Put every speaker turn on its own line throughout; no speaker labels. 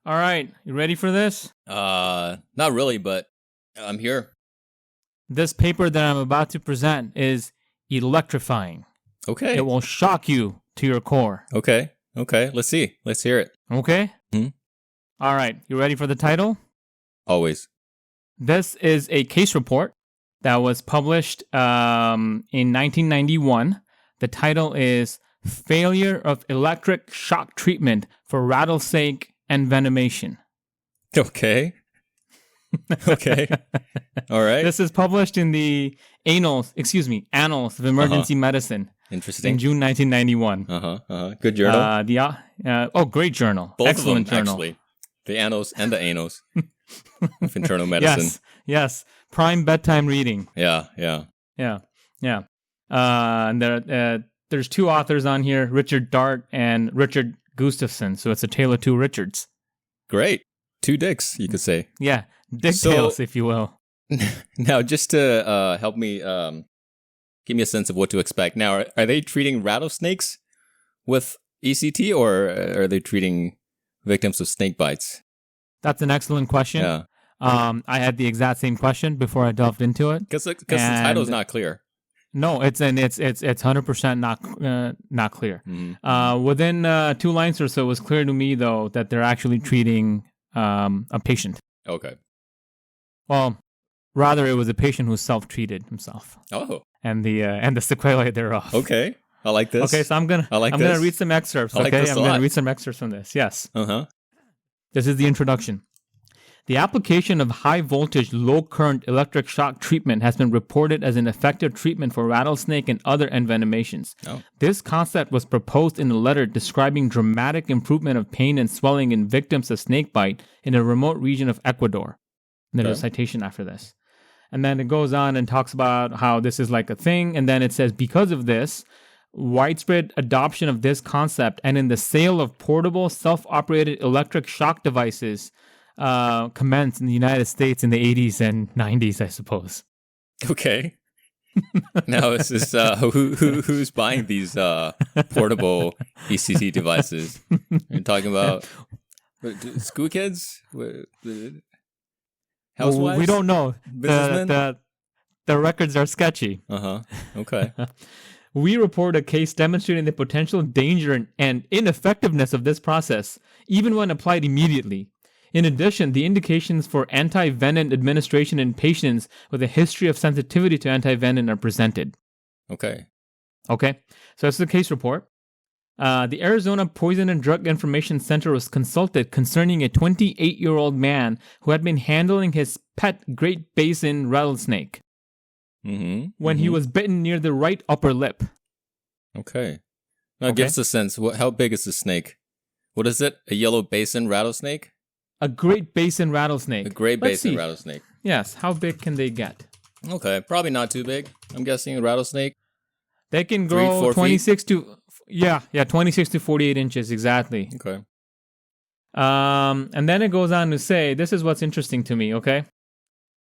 All right, you ready for this?
Not really, but I'm here.
This paper that I'm about to present is electrifying.
Okay.
It will shock you to your core.
Okay. Let's see. Let's hear it.
Okay?
Hmm?
All right, you ready for the title?
Always.
This is a case report that was published in 1991. The title is Failure of Electric Shock Treatment for Rattlesnake and Venomation.
Okay. Okay. All right.
This is published in the Annals of Emergency Medicine.
Interesting.
In June 1991.
Good journal.
Great journal.
Both
Excellent
of them,
journal.
actually. The Annals and the Annals of Internal Medicine.
Yes. Prime bedtime reading.
Yeah.
And there's two authors on here, Richard Dart and Richard Gustafson. So it's a tale of two Richards.
Great. Two dicks, you could say.
Yeah. Dick tales, if you will.
Now, just to help me give me a sense of what to expect. Now, are they treating rattlesnakes with ECT, or are they treating victims of snake bites?
That's an excellent question.
Yeah.
I had the exact same question before I delved into it.
Because the title is not clear.
No, it's 100% not clear.
Mm-hmm.
Within 2 lines or so, it was clear to me though that they're actually treating a patient.
Okay.
Well, rather it was a patient who self-treated himself.
Oh.
And the sequelae thereof.
Okay. I like this.
Okay, so I'm gonna read some excerpts.
I'm
gonna read some excerpts from this. Yes. This is the introduction. The application of high voltage, low current electric shock treatment has been reported as an effective treatment for rattlesnake and other envenomations.
Oh.
This concept was proposed in a letter describing dramatic improvement of pain and swelling in victims of snakebite in a remote region of Ecuador. And there's a citation after this. And then it goes on and talks about how this is like a thing. And then it says, because of this, widespread adoption of this concept and in the sale of portable self-operated electric shock devices commenced in the United States in the 80s and 90s, I suppose.
Okay. Now, is this who's buying these portable ECT devices? You're talking about school kids? Housewives?
We don't know.
Businessmen?
The records are sketchy.
Okay.
We report a case demonstrating the potential danger and ineffectiveness of this process, even when applied immediately. In addition, the indications for anti-venom administration in patients with a history of sensitivity to anti-venom are presented.
Okay.
So this is a case report. The Arizona Poison and Drug Information Center was consulted concerning a 28-year-old man who had been handling his pet Great Basin rattlesnake when he was bitten near the right upper lip.
Okay. Now give us a sense. How big is the snake? What is it? A yellow basin rattlesnake?
A Great Basin rattlesnake.
A Great Basin rattlesnake.
Yes. How big can they get?
Okay. Probably not too big. I'm guessing a rattlesnake.
They can grow 26 to 48 inches exactly.
Okay.
And then it goes on to say, this is what's interesting to me, okay?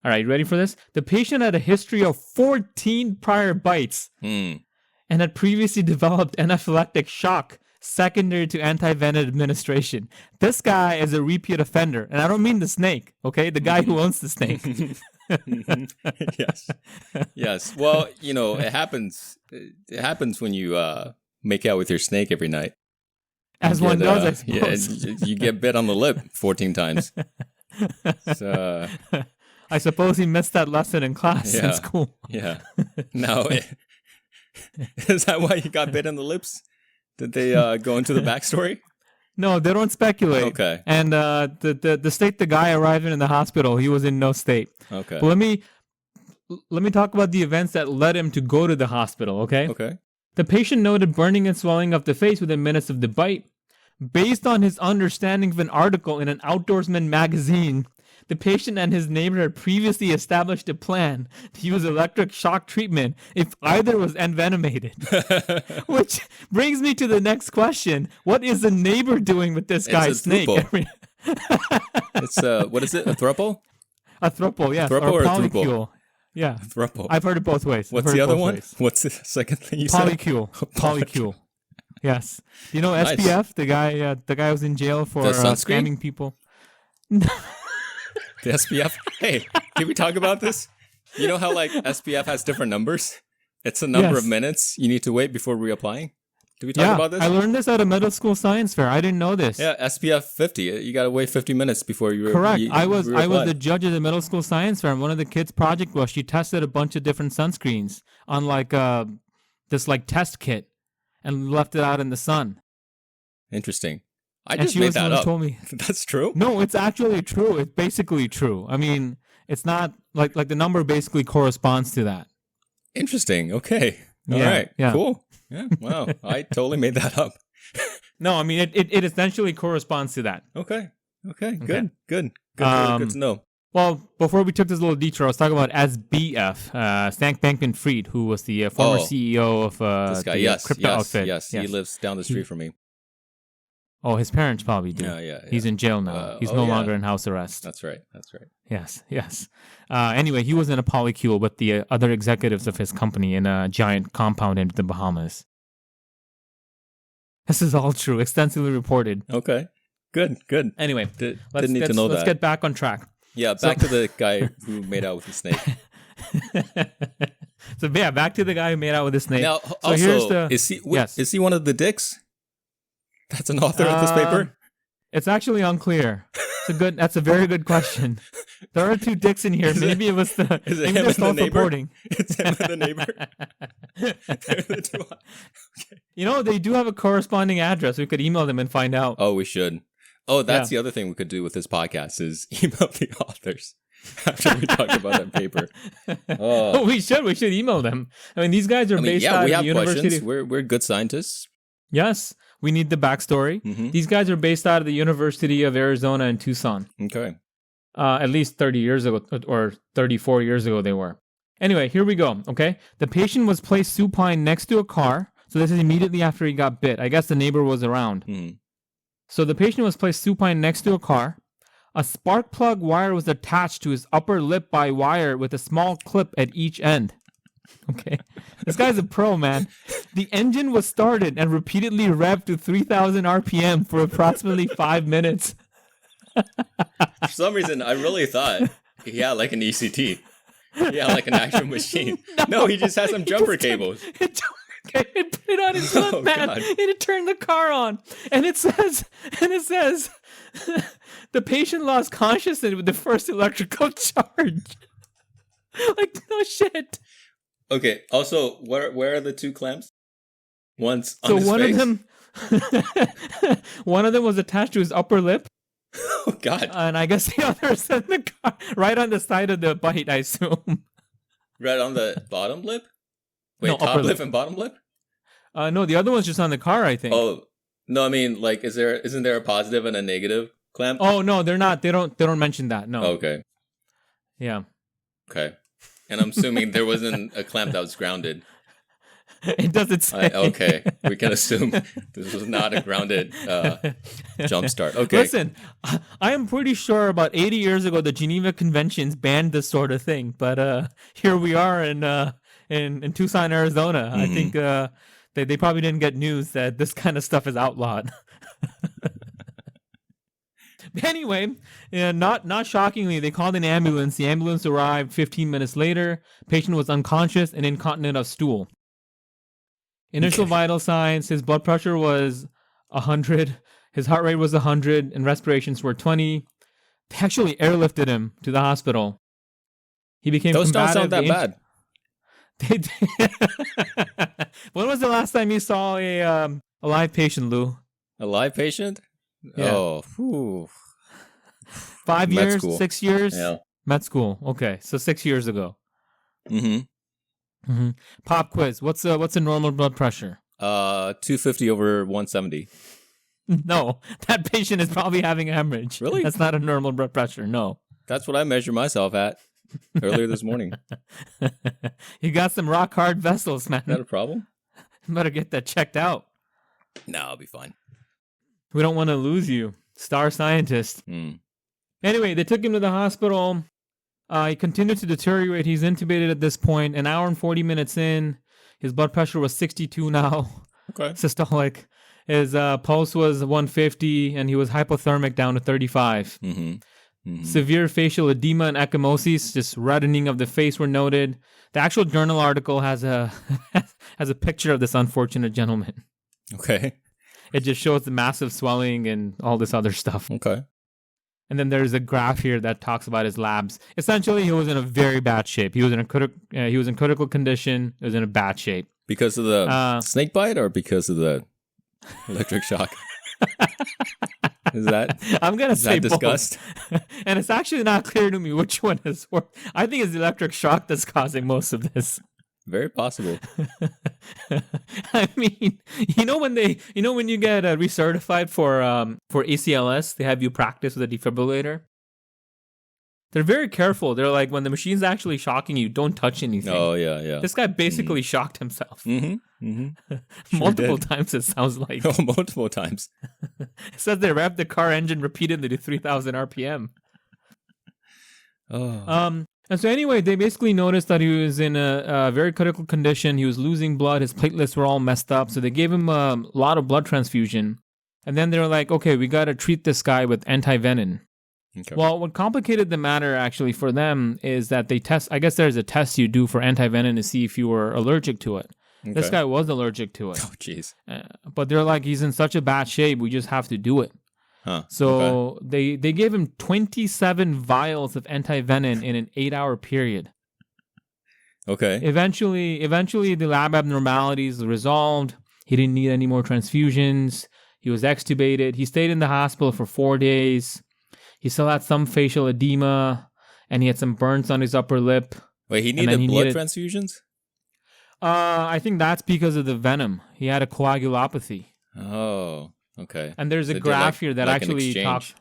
All right, ready for this? The patient had a history of 14 prior bites and had previously developed anaphylactic shock secondary to anti-venom administration. This guy is a repeat offender, and I don't mean the snake, okay? The guy who owns the snake.
Yes. Well, it happens. It happens when you make out with your snake every night.
As one does, I suppose.
Yeah, you get bit on the lip 14 times. So,
I suppose he missed that lesson in class in school.
Yeah. Now, is that why he got bit on the lips? Did they go into the backstory?
No, they don't speculate.
Okay.
And the state the guy arrived in the hospital, he was in no state.
Okay.
But let me talk about the events that led him to go to the hospital, okay?
Okay.
The patient noted burning and swelling of the face within minutes of the bite. Based on his understanding of an article in an Outdoorsman magazine, the patient and his neighbor had previously established a plan to use electric shock treatment if either was envenomated. Which brings me to the next question. What is the neighbor doing with this guy's snake?
It's what is it? A thruple?
A thruple, yes.
Thruple or a
polycule. Yeah.
Thruple.
I've heard it both ways.
What's the other one? What's the second thing you said?
Polycule. Yes. You know SPF, the guy who was in jail for scamming people.
The SPF? Hey, can we talk about this? You know how like SPF has different numbers? It's a number of minutes you need to wait before reapplying. Did we talk about this?
I learned this at a middle school science fair. I didn't know this.
Yeah, SPF 50. You got to wait 50 minutes before you
Correct. I was
reapply.
the judge at the middle school science fair, and one of the kids' project was she tested a bunch of different sunscreens on like this like test kit and left it out in the sun.
Interesting.
I just made that up. Told me.
That's true?
No, it's actually true. It's basically true. I mean, it's not like the number basically corresponds to that.
Interesting. Okay. All right. Yeah. Cool. Yeah. Wow. I totally made that up.
No, I mean, it essentially corresponds to that.
Okay. Good to know.
Well, before we took this little detour, I was talking about SBF, Stank Bankman-Fried, who was the former CEO of
this guy.
The crypto outfit.
Yes, he lives down the street from me.
Oh, his parents probably do.
Yeah.
He's in jail now. He's no longer in house arrest.
That's right.
Yes. Anyway, he was in a polycule with the other executives of his company in a giant compound in the Bahamas. This is all true, extensively reported.
Okay. Good.
Anyway,
didn't need to know that.
Let's get back on track.
Yeah, back to the guy who made out with the snake.
Back to the guy who made out with the snake.
Now, also, is he one of the dicks? That's an author of this paper?
It's actually unclear. That's a very good question. There are two dicks in here. Maybe it was the.
Is it him and the neighbor? It's him and the neighbor. Okay.
You know, they do have a corresponding address. We could email them and find out.
Oh, we should. Oh, that's the other thing we could do with this podcast is email the authors after we talk about that paper.
Oh, we should email them. I mean, these guys are based out of the university.
Questions. We're good scientists.
Yes. We need the backstory. Mm-hmm. These guys are based out of the University of Arizona in Tucson.
Okay.
At least 30 years ago, or 34 years ago they were. Anyway, here we go, okay? The patient was placed supine next to a car. So this is immediately after he got bit. I guess the neighbor was around. Mm. So the patient was placed supine next to a car. A spark plug wire was attached to his upper lip by wire with a small clip at each end. Okay. This guy's a pro, man. The engine was started and repeatedly revved to 3,000 RPM for approximately 5 minutes.
For some reason, I really thought he had like an ECT. He had like an actual machine. No, he just has some jumper cables.
It put it on his lip, man. God. And it turned the car on. And it says, the patient lost consciousness with the first electrical charge. Like, no shit.
Okay. Also, where are the two clamps? One's on his face.
One of them was attached to his upper lip.
Oh God!
And I guess the other's in the car, right on the side of the bite, I assume.
Right on the bottom lip. Wait, no, top lip and bottom lip?
No, the other one's just on the car, I think.
Oh no, I mean, like, isn't there a positive and a negative clamp?
Oh no, they're not. They don't mention that. No.
Okay.
Yeah.
Okay. And I'm assuming there wasn't a clamp that was grounded.
It doesn't say.
Okay, we can assume this was not a grounded jump start. Okay.
Listen, I am pretty sure about 80 years ago the Geneva Conventions banned this sort of thing, but here we are in Tucson, Arizona. Mm-hmm. I think they probably didn't get news that this kind of stuff is outlawed. Anyway, not shockingly, they called an ambulance. The ambulance arrived 15 minutes later. Patient was unconscious and incontinent of stool. Initial vital signs, his blood pressure was 100, his heart rate was 100, and respirations were 20. They actually airlifted him to the hospital. He became
Those
combative.
don't sound that
bad. When was the last time you saw a live patient, Lou?
A live patient?
Yeah.
Oh, whew.
5 years?
School.
6 years?
Yeah.
Med school. Okay, so 6 years ago.
Mm-hmm.
Mm-hmm. Pop quiz. What's a normal blood pressure?
250 over 170.
No, that patient is probably having a hemorrhage.
Really?
That's not a normal blood pressure. No.
That's what I measured myself at earlier this morning.
You got some rock hard vessels, man.
Is that a problem?
You better get that checked out.
No, I'll be fine.
We don't want to lose you, star scientist.
Mm.
Anyway, they took him to the hospital. He continued to deteriorate. He's intubated at this point. An hour and 40 minutes in, his blood pressure was 62 now.
Okay.
Systolic. His pulse was 150, and he was hypothermic down to 35.
Mm-hmm.
Severe facial edema and ecchymosis, just reddening of the face, were noted. The actual journal article has a has a picture of this unfortunate gentleman.
Okay.
It just shows the massive swelling and all this other stuff.
Okay.
And then there's a graph here that talks about his labs. Essentially, he was in a very bad shape. He was in critical condition. He was in a bad shape
because of the snake bite, or because of the electric shock.
I'm gonna say
discussed?
And it's actually not clear to me which one is worse. I think it's the electric shock that's causing most of this.
Very possible.
I mean, when you get recertified for ACLS, they have you practice with a defibrillator. They're very careful. They're like, when the machine's actually shocking you, don't touch anything.
Oh, yeah.
This guy basically shocked himself.
Sure
Multiple times, it sounds like.
Oh, multiple times.
It says they revved the car engine repeatedly to 3,000 RPM.
Oh.
And so anyway, they basically noticed that he was in a very critical condition. He was losing blood. His platelets were all messed up. So they gave him a lot of blood transfusion. And then they were like, okay, we got to treat this guy with antivenin.
Okay.
Well, what complicated the matter actually for them is that they test, I guess there's a test you do for antivenin to see if you were allergic to it. Okay. This guy was allergic to it.
Oh, jeez.
But they're like, he's in such a bad shape, we just have to do it.
Huh.
So they gave him 27 vials of antivenin in an 8-hour period.
Okay.
Eventually, the lab abnormalities resolved. He didn't need any more transfusions. He was extubated. He stayed in the hospital for 4 days. He still had some facial edema, and he had some burns on his upper lip.
Wait, he needed blood transfusions?
I think that's because of the venom. He had a coagulopathy.
Oh, okay.
And there's a graph here that actually talks.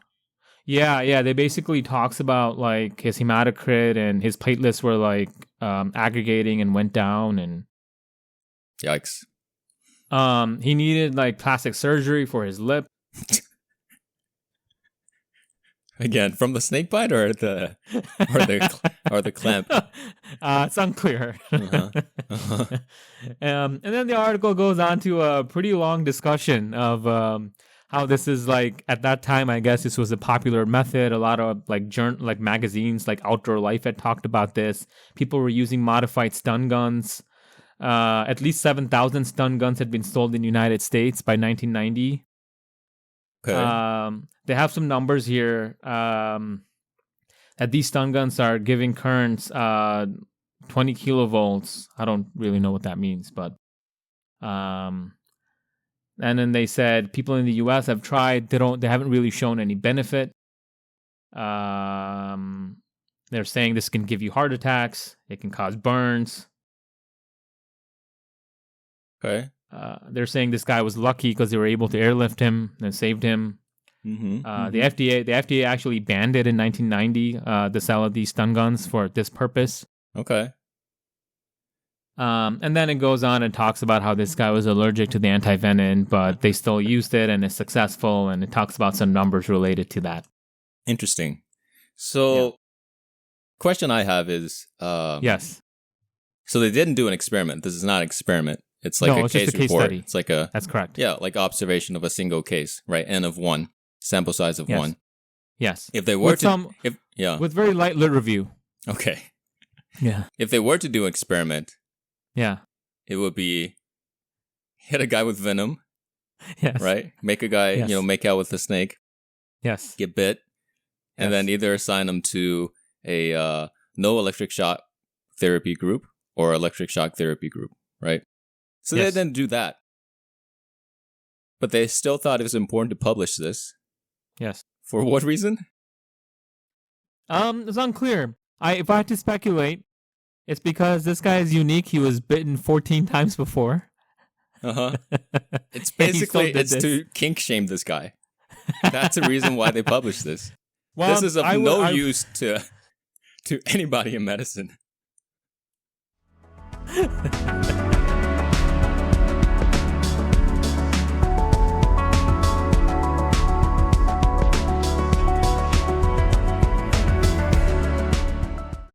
Yeah. They basically talks about like his hematocrit and his platelets were like aggregating and went down, and
yikes.
He needed like plastic surgery for his lip.
Again, from the snake bite or the clamp?
It's unclear. And then the article goes on to a pretty long discussion of how this is like at that time. I guess this was a popular method. A lot of like magazines like Outdoor Life had talked about this. People were using modified stun guns. At least 7,000 stun guns had been sold in the United States by 1990.
Okay.
They have some numbers here that these stun guns are giving currents 20 kilovolts. I don't really know what that means, but and then they said people in the US have tried. They haven't really shown any benefit. They're saying this can give you heart attacks. It can cause burns.
Okay.
They're saying this guy was lucky because they were able to airlift him and saved him. The FDA actually banned it in 1990, the sale of these stun guns for this purpose.
Okay.
And then it goes on and talks about how this guy was allergic to the antivenin, but they still used it and it's successful. And it talks about some numbers related to that.
Interesting. So, question I have is,
yes.
So they didn't do an experiment. This is not an experiment. It's like
it's
case
just a case
report.
study.
It's like
that's correct.
Yeah, like observation of a single case, right? N of 1, sample size of 1.
Yes.
If they were
with very light lit review.
Okay.
Yeah.
If they were to do an experiment, it would be hit a guy with venom.
Yes.
Right? Make a guy, make out with a snake.
Yes.
Get bit, and then either assign them to a no electric shock therapy group or electric shock therapy group, right? So they didn't do that. But they still thought it was important to publish this.
Yes.
For what reason?
It's unclear. If I had to speculate, it's because this guy is unique. He was bitten 14 times before.
It's basically, to kink shame this guy. That's the reason why they published this. Well, this is of use to anybody in medicine.